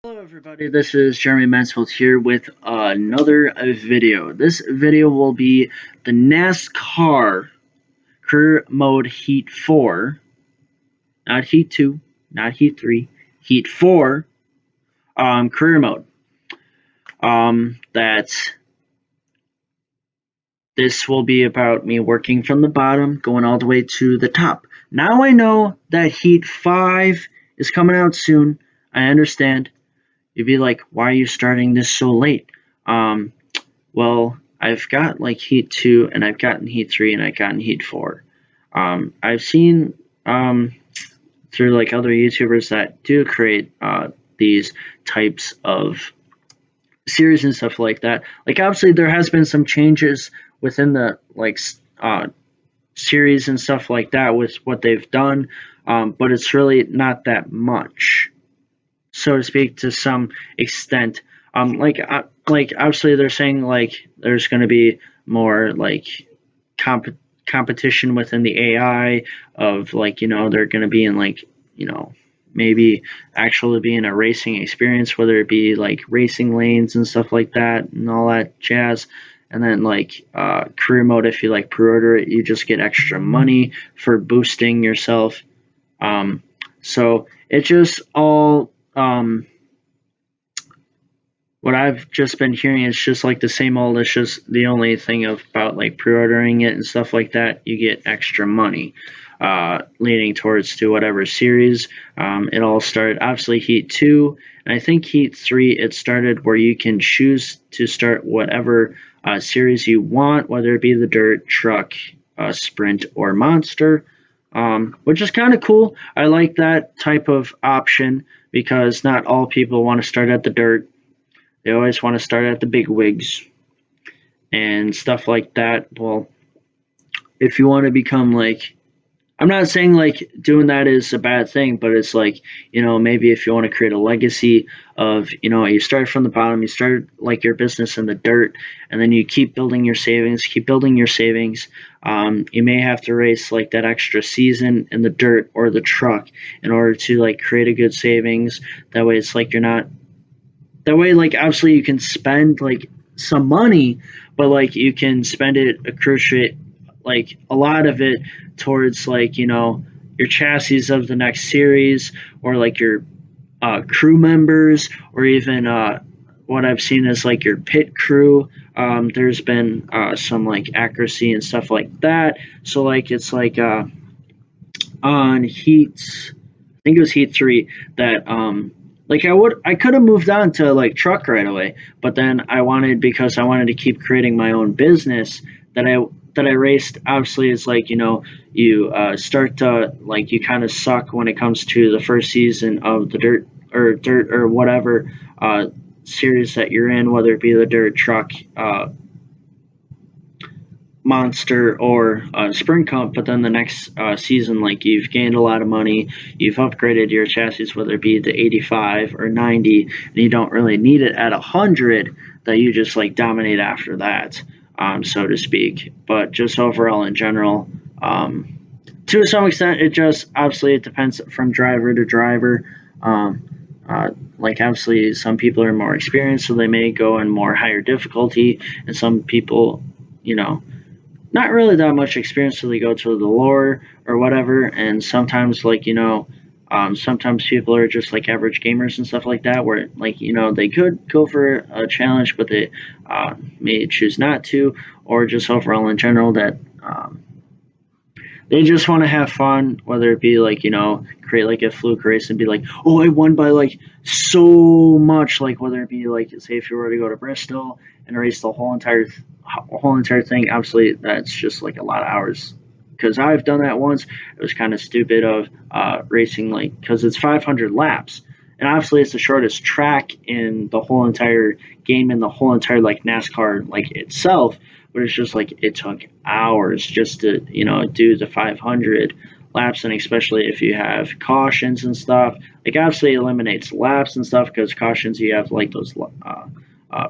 Hello everybody, this is Jeremy Mansfield here with another video. This video will be the NASCAR Career Mode Heat 4, not Heat 2, not Heat 3, Heat 4 Career Mode. That's This will be about me working from the bottom, going all the way to the top. Now I know that Heat 5 is coming out soon. I understand. You'd be like, why are you starting this so late? Well, I've got like Heat 2, and I've gotten Heat 3, and I've gotten Heat 4. I've seen through like other YouTubers that do create these types of series and stuff like that. Like, obviously, there has been some changes within the series and stuff like that with what they've done, but it's really not that much, so to speak, to some extent. Like obviously they're saying like there's going to be more like competition within the AI of like they're going to be in like maybe actually being a racing experience, whether it be like racing lanes and stuff like that and all that jazz. And then like career mode, if you like pre-order it, you just get extra money for boosting yourself. So it just all what I've just been hearing is just like the same old. It's just the only thing about like pre-ordering it and stuff like that, you get extra money, leaning towards to whatever series. It all started obviously Heat 2, and I think Heat 3. It started where you can choose to start whatever series you want, whether it be the dirt, truck, sprint, or monster. Which is kind of cool. I like that type of option because not all people want to start at the dirt. They always want to start at the big wigs and stuff like that. Well, if you want to become like, I'm not saying like doing that is a bad thing, but it's like, maybe if you want to create a legacy of, you start from the bottom, you start like your business in the dirt, and then you keep building your savings, keep building your savings. You may have to race like that extra season in the dirt or the truck in order to like create a good savings. That way it's like you're not that way like obviously you can spend like some money, but like you can spend it cruciate like a lot of it towards like your chassis of the next series, or like your crew members, or even what I've seen is like your pit crew. There's been some like accuracy and stuff like that, so like it's like on Heat, I think it was Heat 3, that like I could have moved on to like truck right away, but then because I wanted to keep creating my own business that I raced. Obviously, it's like you start to like you kind of suck when it comes to the first season of the dirt or whatever series that you're in, whether it be the dirt, truck, monster, or sprint comp. But then the next season, like you've gained a lot of money, you've upgraded your chassis, whether it be the 85 or 90, and you don't really need it at 100, that you just like dominate after that, so to speak. But just overall in general, to some extent, it just obviously it depends from driver to driver. Like obviously some people are more experienced, so they may go in more higher difficulty, and some people, you know not really that much experience, so they go to the lore or whatever. And sometimes like sometimes people are just like average gamers and stuff like that, where like they could go for a challenge, but they may choose not to, or just overall in general that they just want to have fun, whether it be like create like a fluke race and be like, oh, I won by like so much, like whether it be like, say if you were to go to Bristol and race the whole entire thing. Obviously that's just like a lot of hours, because I've done that once. It was kind of stupid of racing, like, because it's 500 laps, and obviously it's the shortest track in the whole entire game, in the whole entire like NASCAR like itself. But it's just like it took hours just to do the 500 laps, and especially if you have cautions and stuff. Like obviously it eliminates laps and stuff, because cautions you have like those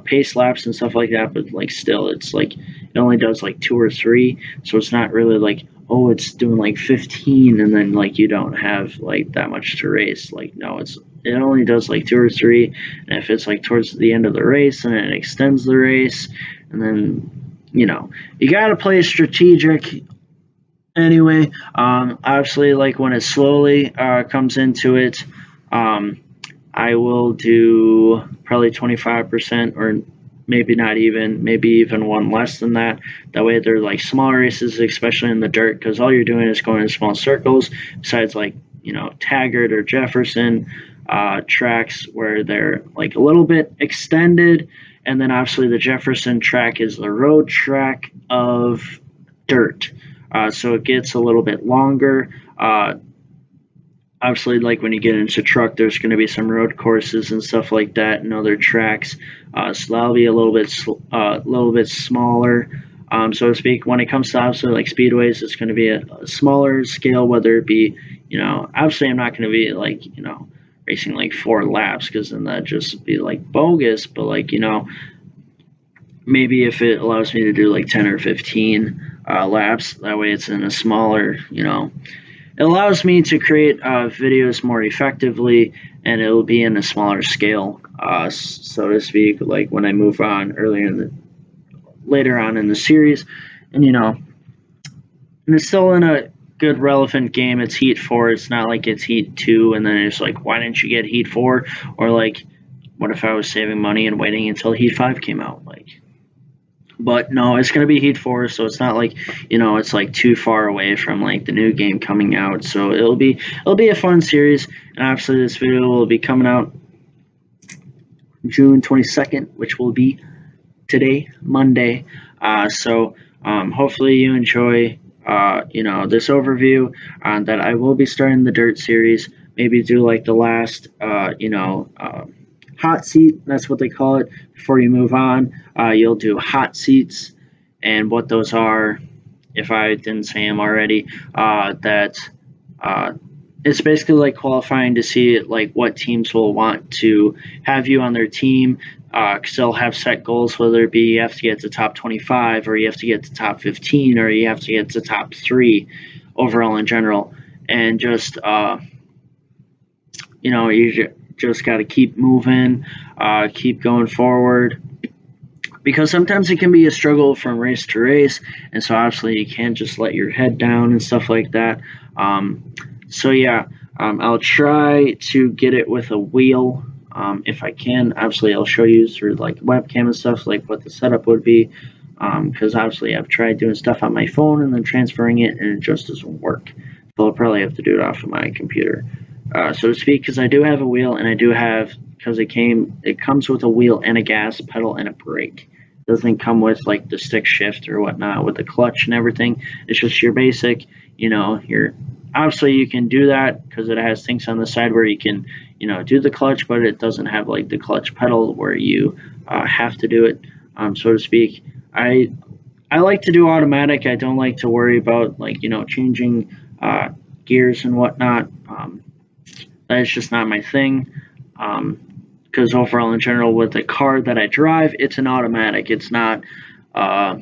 pace laps and stuff like that. But like still, it's like it only does like two or three, so it's not really like oh, it's doing like 15, and then like you don't have like that much to race. Like, no, it only does like 2 or 3, and if it's like towards the end of the race, then it extends the race, and then you got to play strategic anyway. Obviously, like when it slowly comes into it, um, I will do probably 25%, or maybe not even, maybe even one less than that. That way they're like small races, especially in the dirt, because all you're doing is going in small circles, besides like, Taggart or Jefferson tracks where they're like a little bit extended. And then obviously the Jefferson track is the road track of dirt. So it gets a little bit longer. Obviously, like when you get into truck, there's going to be some road courses and stuff like that, and other tracks. So that'll be a little bit smaller, so to speak. When it comes to obviously like speedways, it's going to be a smaller scale. Whether it be, obviously I'm not going to be like racing like 4 laps, because then that just be like bogus. But like maybe if it allows me to do like 10 or 15 laps, that way it's in a smaller, it allows me to create videos more effectively, and it'll be in a smaller scale, so to speak. Like when I move on later on in the series, and and it's still in a good relevant game. It's Heat 4. It's not like it's Heat 2, and then it's like, why didn't you get Heat 4? Or like, what if I was saving money and waiting until Heat 5 came out? Like, but no, it's gonna be Heat 4, so it's not like it's like too far away from like the new game coming out. So it'll be a fun series, and obviously this video will be coming out June 22nd, which will be today, Monday. So hopefully you enjoy this overview. That I will be starting the dirt series. Maybe do like the last hot seat. That's what they call it. Before you move on, you'll do hot seats, and what those are, if I didn't say them already, that uh, it's basically like qualifying to see like what teams will want to have you on their team. Because they'll have set goals, whether it be you have to get to top 25, or you have to get to top 15, or you have to get to top 3 overall in general. And just you just got to keep moving, keep going forward, because sometimes it can be a struggle from race to race, and so obviously you can't just let your head down and stuff like that. So yeah, I'll try to get it with a wheel, if I can. Obviously, I'll show you through like webcam and stuff, like what the setup would be, because obviously I've tried doing stuff on my phone and then transferring it, and it just doesn't work. So I'll probably have to do it off of my computer, so to speak, because I do have a wheel, and I do have, because it comes with a wheel and a gas pedal and a brake. It doesn't come with like the stick shift or whatnot with the clutch and everything. It's just your basic, your obviously you can do that because it has things on the side where you can do the clutch, but it doesn't have like the clutch pedal where you have to do it, so to speak. I like to do automatic. I don't like to worry about like changing gears and whatnot. That's just not my thing. Because overall, in general, with the car that I drive, it's an automatic. It's not uh,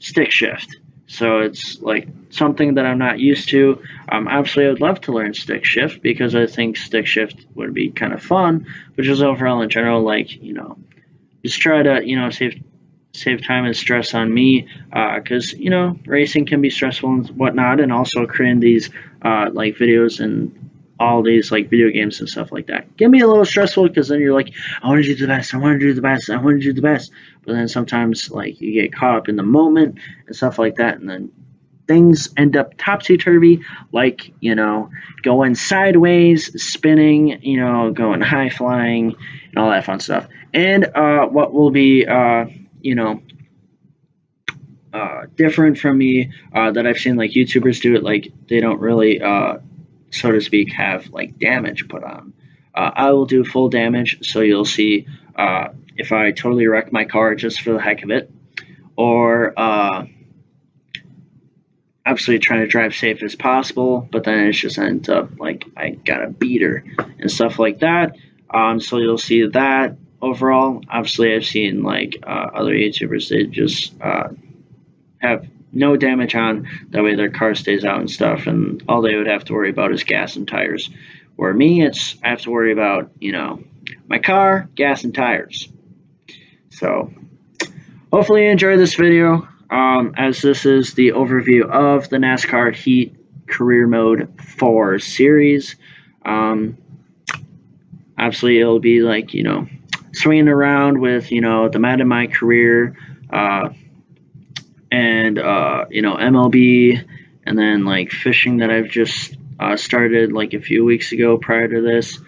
stick shift. So it's like something that I'm not used to. Obviously, I would love to learn stick shift because I think stick shift would be kind of fun. But just overall, in general, like just try to save time and stress on me, because racing can be stressful and whatnot, and also creating these like videos and all these like video games and stuff like that can be a little stressful, because then you're like, I want to do the best, I want to do the best, I want to do the best. But then sometimes like you get caught up in the moment and stuff like that, and then things end up topsy turvy, like going sideways, spinning, going high flying, and all that fun stuff. And what will be you know different from me, that I've seen like YouTubers do it, like they don't really, so to speak, have like damage put on. I will do full damage, so you'll see if I totally wreck my car just for the heck of it, or obviously trying to drive safe as possible, but then it just ends up like I got a beater and stuff like that. So you'll see that overall. Obviously, I've seen like other YouTubers, they just have no damage on. That way their car stays out and stuff, and all they would have to worry about is gas and tires. Where me, I have to worry about, my car, gas, and tires. So hopefully you enjoy this video, as this is the overview of the NASCAR Heat Career Mode 4 series. Obviously, it'll be like, swinging around with, the men in my career, and, MLB, and then like fishing that I've just started like a few weeks ago prior to this.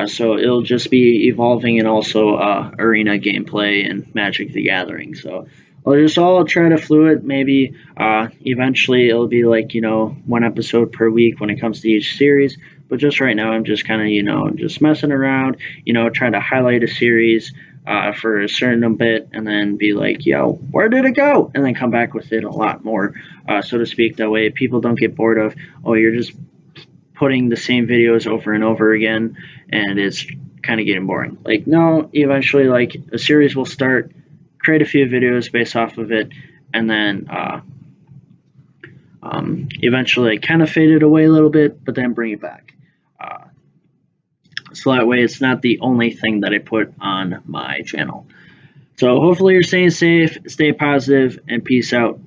So it'll just be evolving, and also arena gameplay and Magic the Gathering. So I'll just all try to fluid. Maybe eventually it'll be like, one episode per week when it comes to each series. But just right now, I'm just kind of, just messing around, trying to highlight a series for a certain bit, and then be like, yo, where did it go? And then come back with it a lot more, so to speak. That way people don't get bored of, oh, you're just putting the same videos over and over again, and it's kind of getting boring. Like, no, eventually, like, a series will start, create a few videos based off of it, and then eventually kind of fade it away a little bit, but then bring it back. So that way it's not the only thing that I put on my channel. So hopefully you're staying safe, stay positive, and peace out.